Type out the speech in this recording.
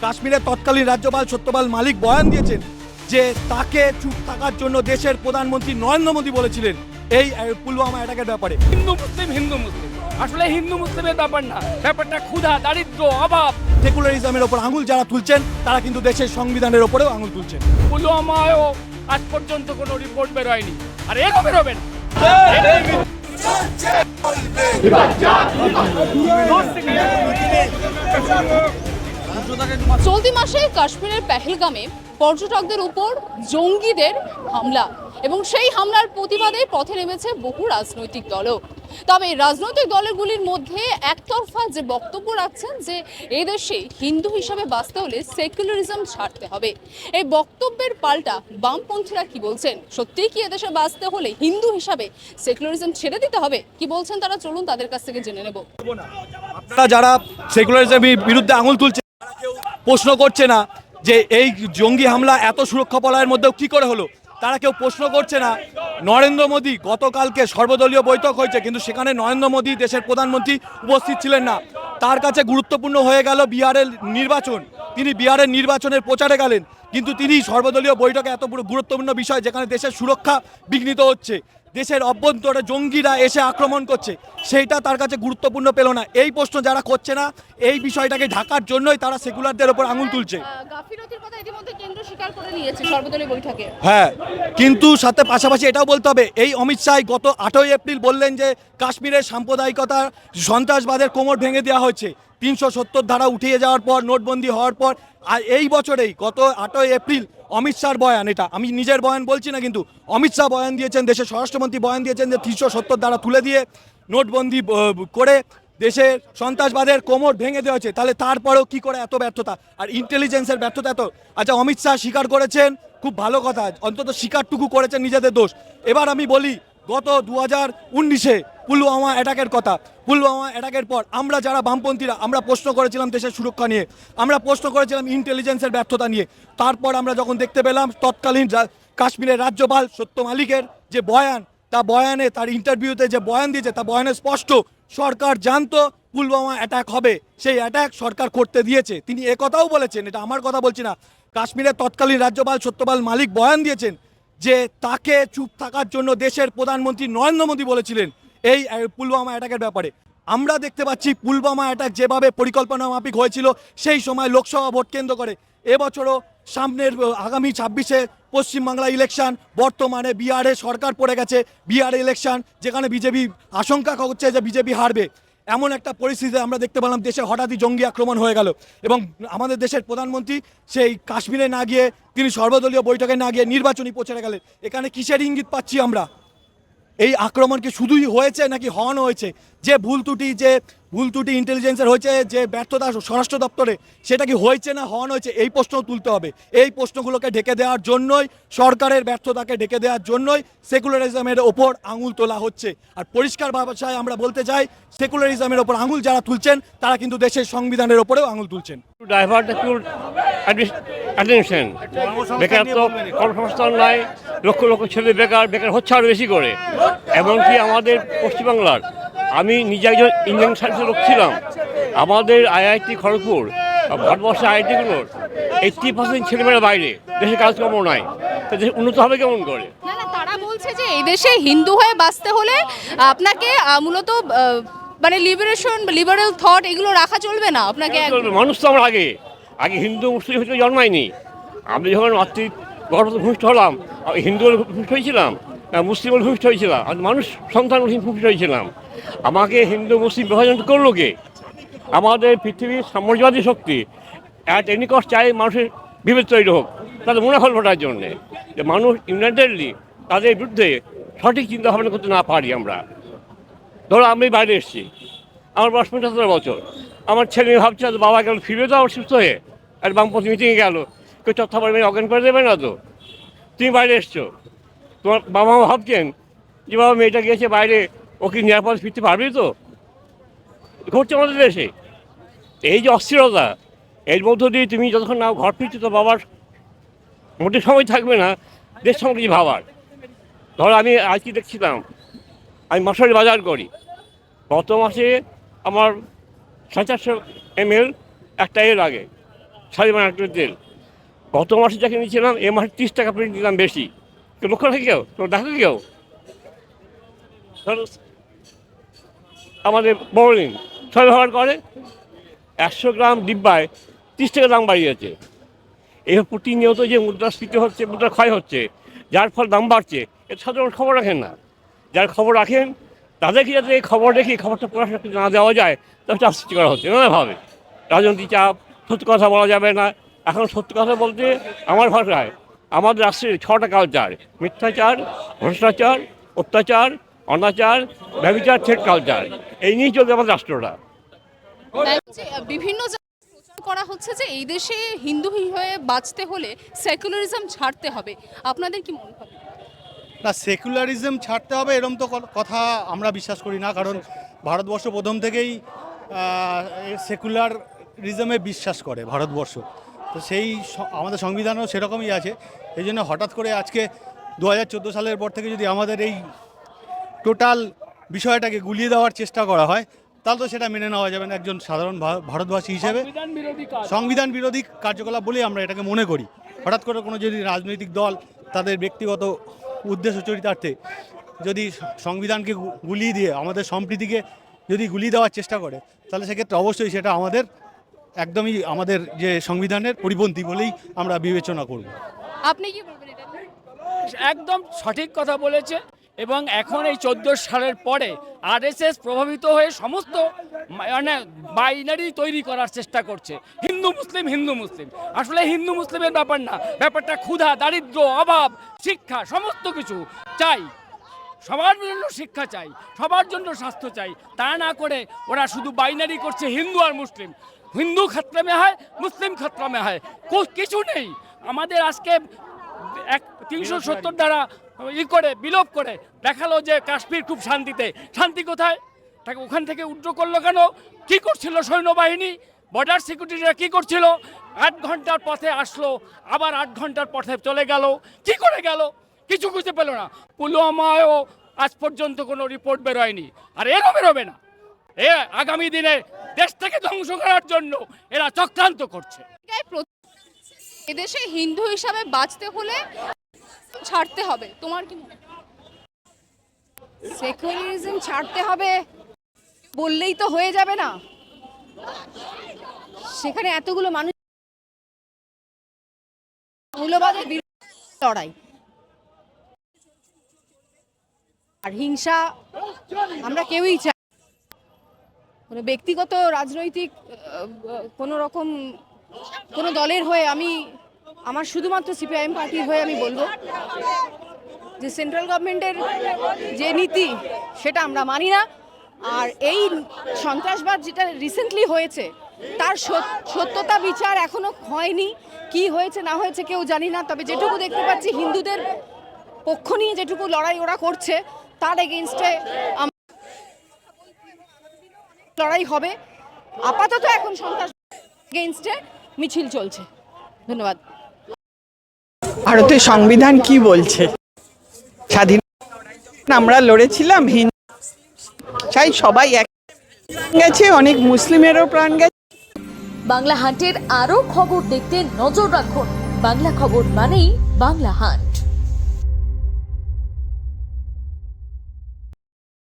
কাশ্মীরের তৎকালীন রাজ্যপাল সত্যপাল মালিক বয়ান দিয়েছেন যে তাকে চুপ থাকার জন্য দেশের প্রধানমন্ত্রী নরেন্দ্র মোদী বলেছিলেন এই পুলওয়ামা অ্যাটাকের ব্যাপারে। হিন্দু মুসলিম আসলে হিন্দু মুসলিমের ব্যাপার না, ব্যাপারটা ক্ষুধা, দারিদ্র, অভাব। সেকুলারিজমের ওপর আঙুল যারা তুলছেন তারা কিন্তু দেশের সংবিধানের ওপরেও আঙুল তুলছেন। পুলওয়ামায়ও আজ পর্যন্ত কোনো রিপোর্ট বেরোয়নি, আর এগো বেরোবেন। চলতি মাসে কাশ্মীরের পেহেলগামে পর্যটকদের উপর জঙ্গিদের হামলা এবং সেই হামলার প্রতিবাদে পথে নেমেছে বহু রাজনৈতিক দলও। তবে রাজনৈতিক দলগুলির মধ্যে একতরফা যে বক্তব্য রাখছেন যে এই দেশে হিন্দু হিসাবে বাঁচতে হলে সেকুলারিজম ছাড়তে হবে, এই বক্তব্যের পাল্টা বামপন্থীরা কি বলছেন? সত্যিই কি এদেশে বাঁচতে হলে হিন্দু হিসাবে সেকুলারিজম ছেড়ে দিতে হবে? কি বলছেন তারা, চলুন তাদের কাছ থেকে জেনে নেব। আপনারা যারা সেকুলারিজমের বিরুদ্ধে আঙুল তুলছে তারা কেউ প্রশ্ন করছে না যে এই জঙ্গি হামলা এত সুরক্ষা বলয়ের মধ্যেও কি করে হলো। তারা কেউ প্রশ্ন করছে না নরেন্দ্র মোদী গতকালকে সর্বদলীয় বৈঠক হয়েছে, কিন্তু সেখানে নরেন্দ্র মোদী দেশের প্রধানমন্ত্রী উপস্থিত ছিলেন না। তার কাছে গুরুত্বপূর্ণ হয়ে গেল বিহারের নির্বাচন। তিনি বিহারের নির্বাচনের প্রচারে গেলেন, কিন্তু তিনি সর্বদলীয় বৈঠকে এত গুরুত্বপূর্ণ বিষয় যেখানে দেশের সুরক্ষা বিঘ্নিত হচ্ছে, দেশের অভ্যন্তরে জঙ্গিরা এসে আক্রমণ করছে, সেইটা তার কাছে গুরুত্বপূর্ণ পেল না। এই প্রশ্ন যারা করছে না, এই বিষয়টাকে ঢাকার জন্যই তারা সেকুলারদের ওপর আঙুল তুলছে। গাফিলতির কথা ইতিমধ্যে কেন্দ্র স্বীকার করে নিয়েছে সর্বদলীয় বৈঠকে। হ্যাঁ, কিন্তু সাথে পাশাপাশি এটাও বলতে হবে, এই অমিত শাহ গত 8ই এপ্রিল বললেন যে কাশ্মীরের সাম্প্রদায়িকতা সন্ত্রাসবাদের কোমর ভেঙে দেওয়া হয়েছে 370 ধারা উঠিয়ে যাওয়ার পর, নোটবন্দি হওয়ার পর। আর এই বছরেই গত 8ই এপ্রিল অমিত শাহর বয়ান, এটা আমি নিজের বয়ান বলছি না, কিন্তু অমিত শাহ বয়ান দিয়েছেন, দেশের স্বরাষ্ট্রমন্ত্রী বয়ান দিয়েছেন যে 370 ধারা তুলে দিয়ে নোটবন্দি করে দেশের সন্ত্রাসবাদের কোমর ভেঙে দেওয়া হয়েছে। তাহলে তারপরেও কি করে এত ব্যর্থতা আর ইন্টেলিজেন্সের ব্যর্থতা এত? আচ্ছা, অমিত শাহ স্বীকার করেছেন, খুব ভালো কথা, অন্তত স্বীকারটুকু করেছেন নিজেদের দোষ। এবার আমি বলি, গত 2019-এ পুলওয়ামা অ্যাটাকের কথা। পুলওয়ামা অ্যাটাকের পর আমরা যারা বামপন্থীরা আমরা প্রশ্ন করেছিলাম দেশের সুরক্ষা নিয়ে, আমরা প্রশ্ন করেছিলাম ইন্টেলিজেন্সের ব্যর্থতা নিয়ে। তারপর আমরা যখন দেখতে পেলাম তৎকালীন কাশ্মীরের রাজ্যপাল সত্য মালিকের যে বয়ান, তা বয়ানে, তার ইন্টারভিউতে যে বয়ান দিয়েছে, তা বয়ানে স্পষ্ট সরকার জানতো পুলওয়ামা অ্যাটাক হবে, সেই অ্যাটাক সরকার করতে দিয়েছে। তিনি একথাও বলেছেন, এটা আমার কথা বলছি না, কাশ্মীরের তৎকালীন রাজ্যপাল সত্যপাল মালিক বয়ান দিয়েছেন যে তাকে চুপ থাকার জন্য দেশের প্রধানমন্ত্রী নরেন্দ্র মোদী বলেছিলেন এই পুলওয়ামা অ্যাটাকের ব্যাপারে। আমরা দেখতে পাচ্ছি পুলওয়ামা অ্যাটাক যেভাবে পরিকল্পনা মাফিক হয়েছিল সেই সময় লোকসভা ভোট কেন্দ্র করে, এবছরও সামনের আগামী 26-এ পশ্চিমবাংলা ইলেকশন, বর্তমানে বিহারে সরকার পড়ে গেছে, বিহারে ইলেকশন, যেখানে বিজেপি আশঙ্কা করছে যে বিজেপি হারবে। এমন একটা পরিস্থিতিতে আমরা দেখতে পেলাম দেশে হঠাৎই জঙ্গি আক্রমণ হয়ে গেল, এবং আমাদের দেশের প্রধানমন্ত্রী সেই কাশ্মীরে না গিয়ে, তিনি সর্বদলীয় বৈঠকে না গিয়ে নির্বাচনী প্রচারে গেলেন। এখানে কিসের ইঙ্গিত পাচ্ছি আমরা? এই আক্রমণ কি শুধুই হয়েছে নাকি হওয়ানো হয়েছে? যে ভুল ত্রুটি ইন্টেলিজেন্সের হয়েছে, যে ব্যর্থতা স্বরাষ্ট্র দপ্তরে, সেটা কি হয়েছে না হওয়ানো হয়েছে? এই প্রশ্নও তুলতে হবে। এই প্রশ্নগুলোকে ঢেকে দেওয়ার জন্যই, সরকারের ব্যর্থতাকে ঢেকে দেওয়ার জন্যই সেকুলারিজমের ওপর আঙুল তোলা হচ্ছে। আর পরিষ্কার ভাষায় আমরা বলতে চাই, সেকুলারিজমের ওপর আঙুল যারা তুলছেন তারা কিন্তু দেশের সংবিধানের ওপরেও আঙুল তুলছেন। বেকারত্ব, কর্মসংস্থান নাই, লক্ষ লক্ষ ছেলে বেকার হচ্ছে আরও বেশি করে। এমনকি আমাদের পশ্চিমবাংলার, আমি নিজে একজন ইঞ্জিনিয়ারিং সায়েন্সের লোক ছিলাম, আমাদের আইআইটি খড়গপুর, ভারতবর্ষের আইআইটিগুলোর 80% ছেলেমেয়েরা বাইরে, দেশে কাজকর্ম নাই, তো দেশ উন্নত হবে কেমন করে? না না, তারা বলছে যে এই দেশে হিন্দু হয়ে বাঁচতে হলে আপনাকে মূলত মানে লিবারেল থট এগুলো রাখা চলবে না, আপনাকে মানুষ তো আমরা আগে হিন্দু মুসলিম হিসেবে জন্মায়নি। আমি যখন গর্ভভূমিষ্ঠ হলাম, হিন্দু ভূমিষ্ঠ হয়েছিলাম, মুসলিম ভূমিষ্ঠ হয়েছিলাম, আর মানুষ সন্তান ভূমিষ্ঠ হয়েছিলাম। আমাকে হিন্দু মুসলিম বিভাজন করলো কে? আমাদের পৃথিবীর সাম্রাজ্যবাদী শক্তি অ্যাট এনি কস্ট চাই মানুষের বিভেদ তৈরি হোক, তাদের মুনাফা ঘটার জন্যে, যে মানুষ ইউনাইটেডলি তাদের বিরুদ্ধে সঠিক চিন্তা ভাবনা করতে না পারি। আমরা ধরো আমি বাইরে এসেছি, আমার বয়স 75 বছর, আমার ছেলে ভাবছে বাবা গেল ফিরে তো আমার সুস্থ হয়ে, আর বামপন্থী মিটিংয়ে গেল, কেউ চর্থা মেয়ে অজ্ঞান করে দেবে না তো? তুমি বাইরে এসছো, তোমার বাবা মা ভাবছেন যে বাবা মেয়েটা গিয়েছে বাইরে, ও কি নিরাপদ ফিরতে পারবে? তো ঘটছে আমাদের দেশে এই যে অস্থিরতা, এর মধ্য দিয়ে তুমি যতক্ষণ না ঘর ফিরছো তো বাবার মোটে সময় থাকবে না দেশ সঙ্গে কিছু ভাবার। ধরো আমি আজকে দেখছিলাম, আমি মশারি বাজার করি, গত মাসে আমার 450 ml একটা লাগে, শাড়িমান একটু তেল গত মাসে যাকে নিয়েছিলাম এ মাসে 30 টাকা প্রিন্ট দিলাম বেশি। কেউ লক্ষ্য রাখে কেউ, তো দেখো কেউ। ধরো আমাদের বড়লিন ছয় ব্যবহার করে 100 গ্রাম ডিব্বায় 30 টাকা দাম বাড়িয়েছে। এই প্রতিনিয়ত যে মুদ্রাস্ফীতি হচ্ছে, মুদ্রা ক্ষয় হচ্ছে, যার ফল দাম বাড়ছে, এটা সাধারণ খবর রাখেন না। যার খবর রাখেন তাদেরকে যাতে এই খবর দেখি খবরটা প্রকাশ না দেওয়া যায়, তাহলে চাপ সৃষ্টি করা হচ্ছে নানাভাবে। রাজনৈতিক চাপ, সত্যি কথা বলা যাবে না। এখন সত্যি কথা বলতে আমার ভাষায় আমাদের রাষ্ট্রের 6টা কালচার: মিথ্যাচার, ভ্রষ্টাচার, অত্যাচার, অনাচার, ব্যভিচার, থ্রেড কালচার। এই নিয়েই চলবে আমাদের রাষ্ট্রটা। বিভিন্ন জায়গায় প্রচার করা হচ্ছে যে এই দেশে হিন্দু হয়ে বাঁচতে হলে সেকুলারিজম ছাড়তে হবে, আপনাদের কি মনে হয়? না, সেকুলারিজম ছাড়তে হবে এরকম তো কথা আমরা বিশ্বাস করি না, কারণ ভারতবর্ষ প্রথম থেকেই সেকুলারিজমে বিশ্বাস করে ভারতবর্ষ। তো সেই আমাদের সংবিধানও সেরকমই আছে। এই জন্য হঠাৎ করে আজকে 2014 সালের পর থেকে যদি আমাদের এই টোটাল বিষয়টাকে গুলিয়ে দেওয়ার চেষ্টা করা হয়, তাহলে তো সেটা মেনে নেওয়া যাবে না একজন সাধারণ ভারতবাসী হিসেবে। সংবিধান বিরোধী কাজ। সংবিধান বিরোধী কার্যকলাপ বলেই আমরা এটাকে মনে করি। হঠাৎ করে কোনো যদি রাজনৈতিক দল তাদের ব্যক্তিগত উদ্দেশ্য চরিতার্থে যদি সংবিধানকে গুলিয়ে দিয়ে আমাদের সম্প্রীতিকে যদি গুলিয়ে দেওয়ার চেষ্টা করে, তাহলে সেক্ষেত্রে অবশ্যই সেটা আমাদের একদমই আমাদের যে সংবিধানের পরিপন্থী বলেই আমরা বিবেচনা করব। আপনি কি বলবেন এটা নিয়ে? একদম সঠিক কথা বলেছে। এবং এখন এই 14 সালের পরে আরএসএস প্রভাবিত হয়ে সমস্ত মানে বাইনারি তৈরি করার চেষ্টা করছে, হিন্দু মুসলিম হিন্দু মুসলিম। আসলে হিন্দু মুসলিমের ব্যাপার না, ব্যাপারটা ক্ষুধা, দারিদ্র্য, অভাব, শিক্ষা, সমস্ত কিছু চাই। সবার জন্য শিক্ষা চাই, সবার জন্য স্বাস্থ্য চাই। তা না করে ওরা শুধু বাইনারি করছে, হিন্দু আর মুসলিম। হিন্দু ক্ষেত্রে মে হয়, মুসলিম ক্ষেত্র মে হয়, কিছু নেই। আমাদের আজকে 370 দ্বারা করে বিলোপ করে দেখালো যে কাশ্মীর খুব শান্তিতে। শান্তি কোথায়? তাকে ওখান থেকে উদ্র করলো কেন? কি করছিল সৈন্যবাহিনী, বর্ডার সিকিউরিটিরা কি করছিল? 8 ঘন্টার পথে আসলো, আবার 8 ঘন্টার পথে চলে গেল। কি করে গেল? কিছু খুঁজে পেল না। পুলওয়ামায়ও আজ পর্যন্ত কোনো রিপোর্ট বেরোয়নি, আর এরও বেরোবে না। আগামী দিনে দেশটাকে ধ্বংস করার জন্য এরা চক্রান্ত করছে। এদেশে হিন্দু হিসাবে বাঁচতে হলে ছাড়তে হবে, তোমার কি মনে হয়? সেকুলারিজম ছাড়তে হবে বললেই তো হয়ে যাবে না। সেখানে এতগুলো মানুষ মূল্যবাদের বিরুদ্ধে লড়াই আর হিংসা আমরা কেউই চাই। মানে ব্যক্তিগত রাজনৈতিক কোনো রকম কোনো দলের হয়ে আমি আমার শুধুমাত্র সিপিআইএম পার্টির হয়ে আমি বলবো যে সেন্ট্রাল গভর্নমেন্টের যে নীতি সেটা আমরা মানি না। আর এই সন্ত্রাসবাদ যেটা রিসেন্টলি হয়েছে তার সত্যতা বিচার এখনো হয়নি। কি হয়েছে না হয়েছে কেউ জানি না। তবে যেটুকু দেখতে পাচ্ছি হিন্দুদের পক্ষ নিয়ে যেটুকু লড়াই ওরা করছে তার এগেইনস্টে লড়াই হবে। আপাতত এখন সন্ত্রাস এগেইনস্টে মিছিল চলছে। ধন্যবাদ। ভারতের সংবিধান কি বলছে? স্বাধীন আমরা লড়েছিলাম, হিন্দু চাই সবাই এক গেছে, অনেক মুসলিমেরও প্রাণ গেছে। বাংলা হান্টের আরও খবর দেখতে নজর রাখুন। বাংলা খবর মানেই বাংলা হান্ট।